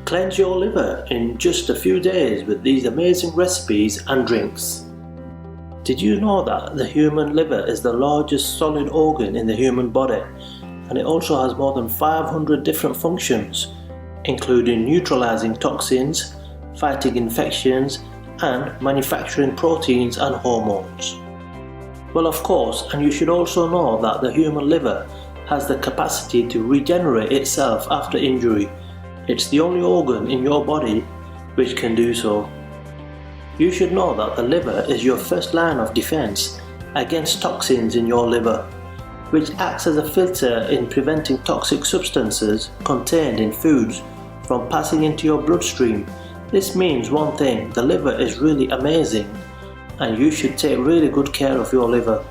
Cleanse your liver in just a few days with these amazing recipes and drinks. Did you know that the human liver is the largest solid organ in the human body, and it also has more than 500 different functions, including neutralizing toxins, fighting infections, and manufacturing proteins and hormones? Well, of course, and you should also know that the human liver has the capacity to regenerate itself after injury. It's the only organ in your body which can do so. You should know that the liver is your first line of defense against toxins in your liver, which acts as a filter in preventing toxic substances contained in foods from passing into your bloodstream. This means one thing: the liver is really amazing, and you should take really good care of your liver.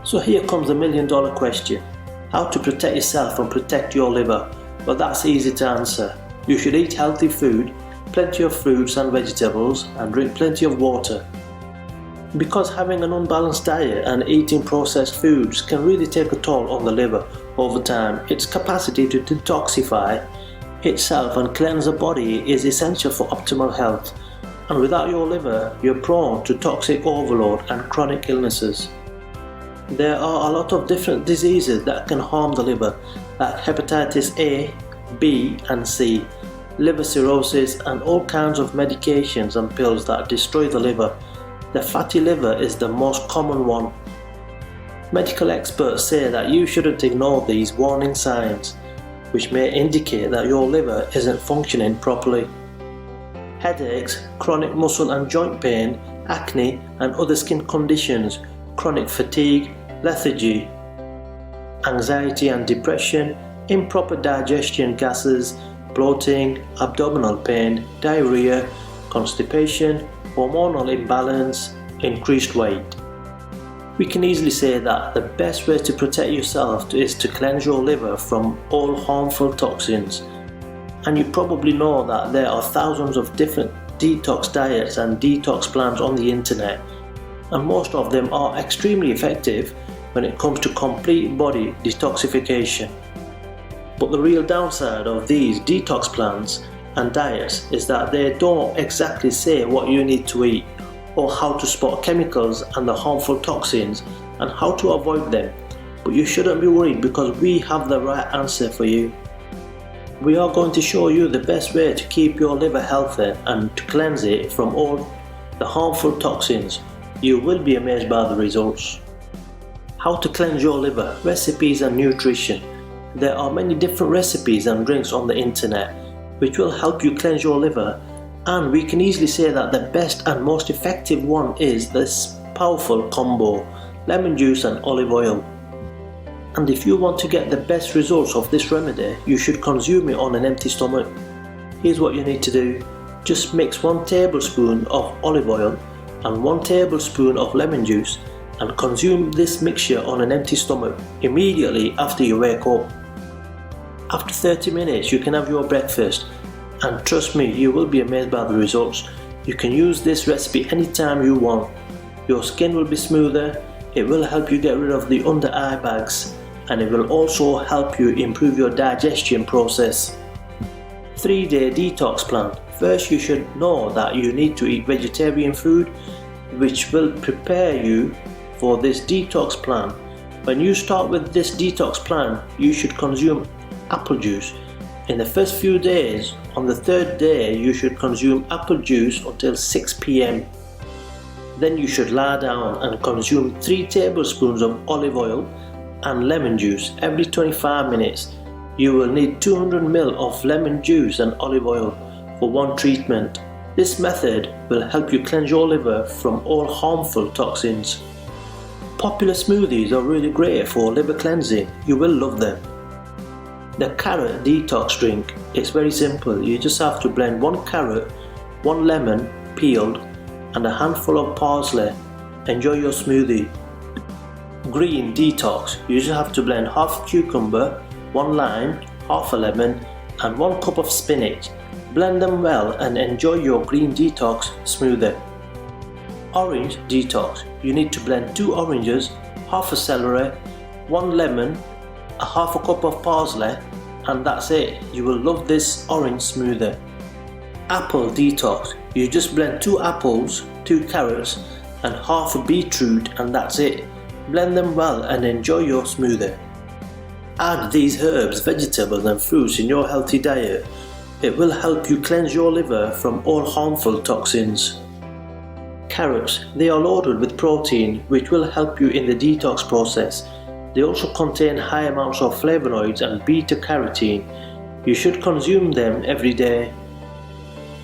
So here comes the $1,000,000 question: how to protect yourself and protect your liver? Well, that's easy to answer. You should eat healthy food, plenty of fruits and vegetables, and drink plenty of water. Because having an unbalanced diet and eating processed foods can really take a toll on the liver over time. Its capacity to detoxify itself and cleanse the body is essential for optimal health. And without your liver, you're prone to toxic overload and chronic illnesses. There are a lot of different diseases that can harm the liver, like hepatitis A, B, and C, liver cirrhosis, and all kinds of medications and pills that destroy the liver. The fatty liver is the most common one. Medical experts say that you shouldn't ignore these warning signs, which may indicate that your liver isn't functioning properly. Headaches, chronic muscle and joint pain, acne and other skin conditions, chronic fatigue, lethargy, anxiety and depression, improper digestion, gases, bloating, abdominal pain, diarrhea, constipation, hormonal imbalance, increased weight. We can easily say that the best way to protect yourself is to cleanse your liver from all harmful toxins. And you probably know that there are thousands of different detox diets and detox plans on the internet, and most of them are extremely effective when it comes to complete body detoxification. But the real downside of these detox plans and diets is that they don't exactly say what you need to eat, or how to spot chemicals and the harmful toxins and how to avoid them. But you shouldn't be worried, because we have the right answer for you. We are going to show you the best way to keep your liver healthy and to cleanse it from all the harmful toxins. You will be amazed by the results. How to cleanse your liver, recipes and nutrition. There are many different recipes and drinks on the internet which will help you cleanse your liver, and we can easily say that the best and most effective one is this powerful combo: lemon juice and olive oil. And if you want to get the best results of this remedy, you should consume it on an empty stomach. Here's what you need to do: just mix 1 tablespoon of olive oil and 1 tablespoon of lemon juice and consume this mixture on an empty stomach immediately after you wake up. After 30 minutes you can have your breakfast, and trust me, you will be amazed by the results. You can use this recipe anytime you want. Your skin will be smoother, it will help you get rid of the under eye bags, and it will also help you improve your digestion process. 3-day detox plan. First, you should know that you need to eat vegetarian food, which will prepare you for this detox plan. When you start with this detox plan, you should consume apple juice in the first few days. On the 3rd day, you should consume apple juice until 6 p.m. Then you should lie down and consume 3 tablespoons of olive oil and lemon juice every 25 minutes. You will need 200 ml of lemon juice and olive oil for one treatment. This method will help you cleanse your liver from all harmful toxins. Popular smoothies are really great for liver cleansing. You will love them. The carrot detox drink. It's very simple. You just have to blend 1 carrot, 1 lemon peeled, and a handful of parsley. Enjoy your smoothie. Green detox. You just have to blend half cucumber, 1 lime, half a lemon, and 1 cup of spinach. Blend them well and enjoy your green detox smoothie. Orange detox. You need to blend 2 oranges, half a celery, 1 lemon, a half a cup of parsley, and that's it. You will love this orange smoothie. Apple detox. You just blend 2 apples, 2 carrots and half a beetroot, and that's it. Blend them well and enjoy your smoothie. Add these herbs, vegetables and fruits in your healthy diet. It will help you cleanse your liver from all harmful toxins. Carrots. They are loaded with protein which will help you in the detox process. They also contain high amounts of flavonoids and beta-carotene. You should consume them every day.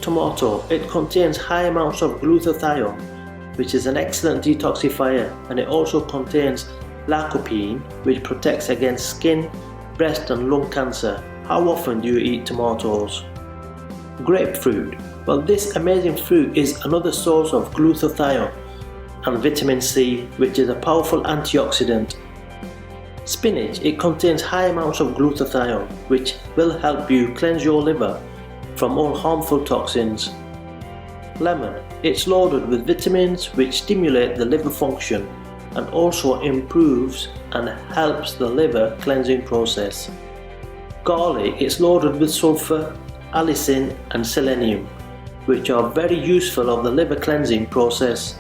Tomato. It contains high amounts of glutathione, which is an excellent detoxifier, and it also contains lycopene, which protects against skin, breast and lung cancer. How often do you eat tomatoes? Grapefruit. Well, this amazing fruit is another source of glutathione and vitamin C, which is a powerful antioxidant. Spinach. It contains high amounts of glutathione, which will help you cleanse your liver from all harmful toxins. Lemon. It's loaded with vitamins which stimulate the liver function and also improves and helps the liver cleansing process. Garlic. It's loaded with sulfur, allicin and selenium, which are very useful of the liver cleansing process.